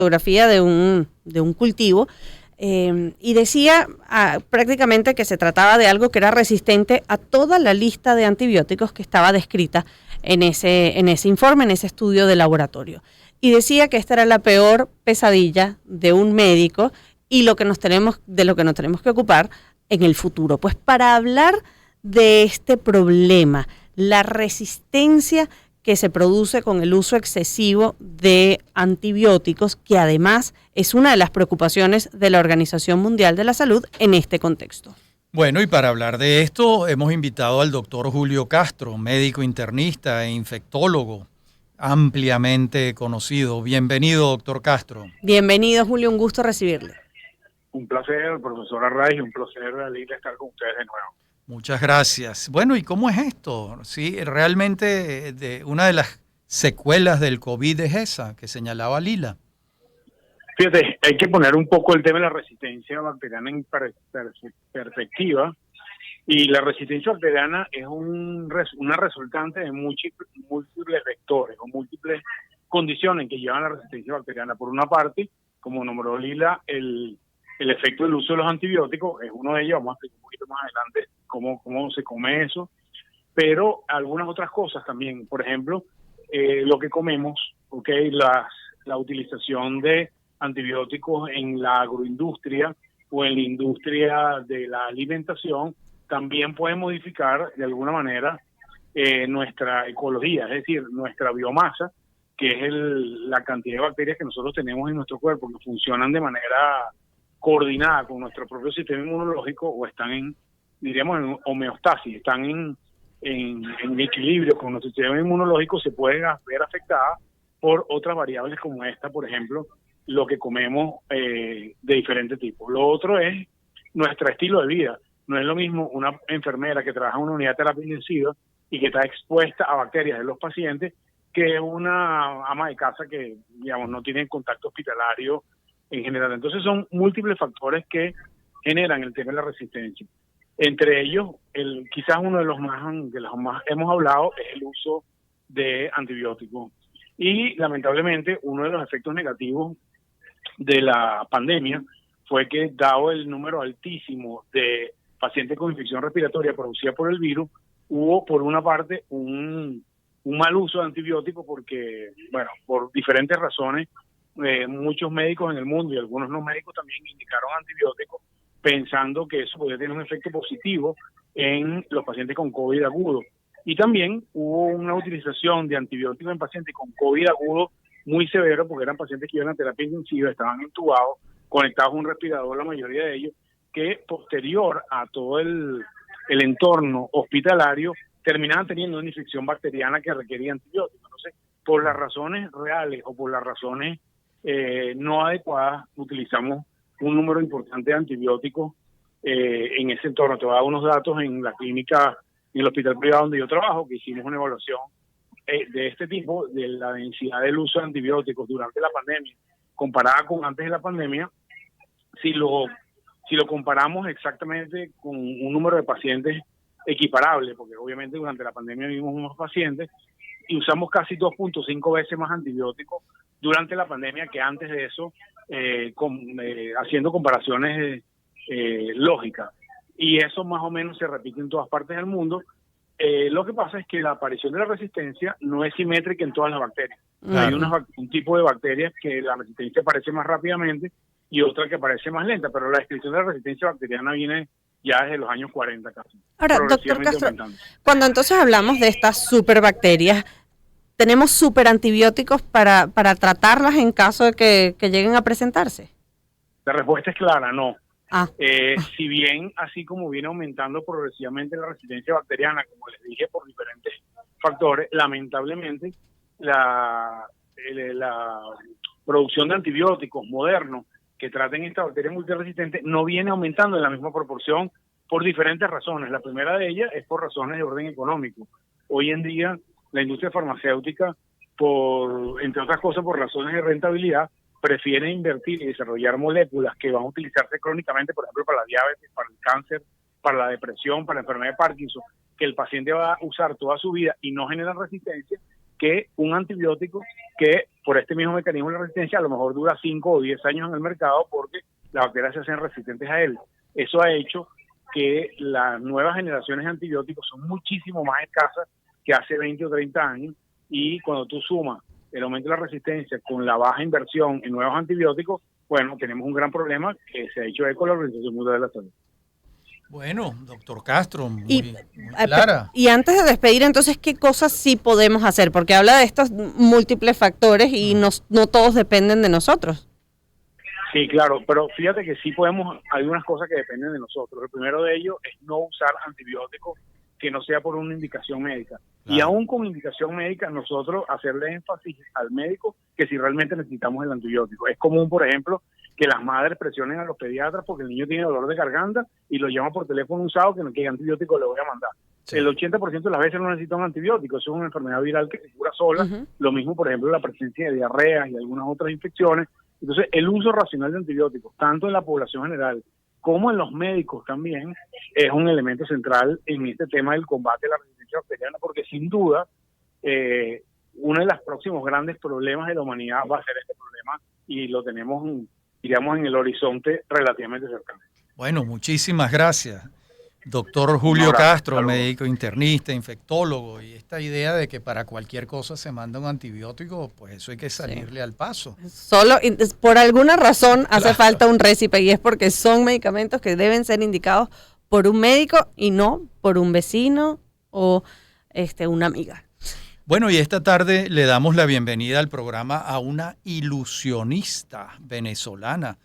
fotografía de un cultivo y decía prácticamente que se trataba de algo que era resistente a toda la lista de antibióticos que estaba descrita en ese informe, en ese estudio de laboratorio. Y decía que esta era la peor pesadilla de un médico y de lo que nos tenemos que ocupar en el futuro. Pues para hablar de este problema, la resistencia que se produce con el uso excesivo de antibióticos, que además es una de las preocupaciones de la Organización Mundial de la Salud en este contexto. Bueno, y para hablar de esto hemos invitado al doctor Julio Castro, médico internista e infectólogo, ampliamente conocido. Bienvenido, doctor Castro. Bienvenido, Julio, un gusto recibirle. Un placer, profesora Rey, un placer, Lila, estar con ustedes de nuevo. Muchas gracias. Bueno, ¿y cómo es esto? Sí, realmente una de las secuelas del COVID es esa que señalaba Lila. Fíjate, hay que poner un poco el tema de la resistencia bacteriana en perspectiva. Y la resistencia bacteriana es una resultante de múltiples vectores o múltiples condiciones que llevan a la resistencia bacteriana. Por una parte, como nombró Lila, el efecto del uso de los antibióticos es uno de ellos. Vamos a explicar un poquito más adelante cómo se come eso. Pero algunas otras cosas también. Por ejemplo, lo que comemos, la utilización de antibióticos en la agroindustria o en la industria de la alimentación también puede modificar de alguna manera nuestra ecología, es decir, nuestra biomasa, que es la cantidad de bacterias que nosotros tenemos en nuestro cuerpo, que funcionan de manera coordinada con nuestro propio sistema inmunológico o están en homeostasis, están en equilibrio con nuestro sistema inmunológico, se pueden ver afectadas por otras variables como esta, por ejemplo, lo que comemos de diferentes tipos. Lo otro es nuestro estilo de vida. No es lo mismo una enfermera que trabaja en una unidad de terapia intensiva y que está expuesta a bacterias de los pacientes que una ama de casa que, digamos, no tiene contacto hospitalario en general. Entonces son múltiples factores que generan el tema de la resistencia. Entre ellos, quizás uno de los más hemos hablado es el uso de antibióticos. Y lamentablemente uno de los efectos negativos de la pandemia fue que, dado el número altísimo de pacientes con infección respiratoria producida por el virus, hubo por una parte un mal uso de antibióticos porque, bueno, por diferentes razones, muchos médicos en el mundo y algunos no médicos también indicaron antibióticos pensando que eso podía tener un efecto positivo en los pacientes con COVID agudo. Y también hubo una utilización de antibióticos en pacientes con COVID agudo muy severo, porque eran pacientes que iban a terapia intensiva, estaban entubados, conectados a un respirador, la mayoría de ellos, que posterior a todo el entorno hospitalario terminaban teniendo una infección bacteriana que requería antibióticos. Entonces, por las razones reales o por las razones no adecuadas, utilizamos un número importante de antibióticos en ese entorno. Te voy a dar unos datos en la clínica, en el hospital privado donde yo trabajo, que hicimos una evaluación de este tipo, de la densidad del uso de antibióticos durante la pandemia, comparada con antes de la pandemia. Si lo comparamos exactamente con un número de pacientes equiparable, porque obviamente durante la pandemia vimos unos pacientes y usamos casi 2.5 veces más antibióticos durante la pandemia que antes de eso, haciendo comparaciones lógicas. Y eso más o menos se repite en todas partes del mundo. Lo que pasa es que la aparición de la resistencia no es simétrica en todas las bacterias. Hay un tipo de bacterias que la resistencia aparece más rápidamente y otra que aparece más lenta, pero la descripción de la resistencia bacteriana viene ya desde los años 40 casi. Ahora, doctor Castro, cuando entonces hablamos de estas superbacterias, ¿tenemos superantibióticos para tratarlas en caso de que lleguen a presentarse? La respuesta es clara, no. Si bien, así como viene aumentando progresivamente la resistencia bacteriana, como les dije, por diferentes factores, lamentablemente la producción de antibióticos modernos que traten esta bacteria multiresistente no viene aumentando en la misma proporción por diferentes razones. La primera de ellas es por razones de orden económico. Hoy en día la industria farmacéutica, entre otras cosas por razones de rentabilidad, prefiere invertir y desarrollar moléculas que van a utilizarse crónicamente, por ejemplo, para la diabetes, para el cáncer, para la depresión, para la enfermedad de Parkinson, que el paciente va a usar toda su vida y no generan resistencia, que un antibiótico que por este mismo mecanismo de la resistencia a lo mejor dura 5 o 10 años en el mercado porque las bacterias se hacen resistentes a él. Eso ha hecho que las nuevas generaciones de antibióticos son muchísimo más escasas que hace 20 o 30 años, y cuando tú sumas el aumento de la resistencia con la baja inversión en nuevos antibióticos, bueno, tenemos un gran problema que se ha hecho eco la Organización Mundial de la Salud. Bueno, doctor Castro, Y, muy clara. y antes de despedir, entonces, ¿qué cosas sí podemos hacer? Porque habla de estos múltiples factores y no todos dependen de nosotros. Sí, claro, pero fíjate que sí podemos, hay unas cosas que dependen de nosotros. El primero de ellos es no usar antibióticos que no sea por una indicación médica. Claro. Y aún con indicación médica, nosotros hacerle énfasis al médico que si realmente necesitamos el antibiótico. Es común, por ejemplo, que las madres presionen a los pediatras porque el niño tiene dolor de garganta y lo llaman por teléfono usado que antibiótico le voy a mandar. Sí. El 80% de las veces no necesita un antibiótico, eso es una enfermedad viral que se cura sola. Lo mismo, por ejemplo, la presencia de diarreas y algunas otras infecciones. Entonces, el uso racional de antibióticos, tanto en la población general como en los médicos también, es un elemento central en este tema del combate a la resistencia bacteriana, porque sin duda, uno de los próximos grandes problemas de la humanidad va a ser este problema, y lo tenemos, digamos, en el horizonte relativamente cercano. Bueno, muchísimas gracias. Doctor Julio Castro, médico internista, infectólogo, y esta idea de que para cualquier cosa se manda un antibiótico, pues eso hay que salirle al paso. Solo por alguna razón hace falta un récipe, y es porque son medicamentos que deben ser indicados por un médico y no por un vecino o una amiga. Bueno, y esta tarde le damos la bienvenida al programa a una ilusionista venezolana.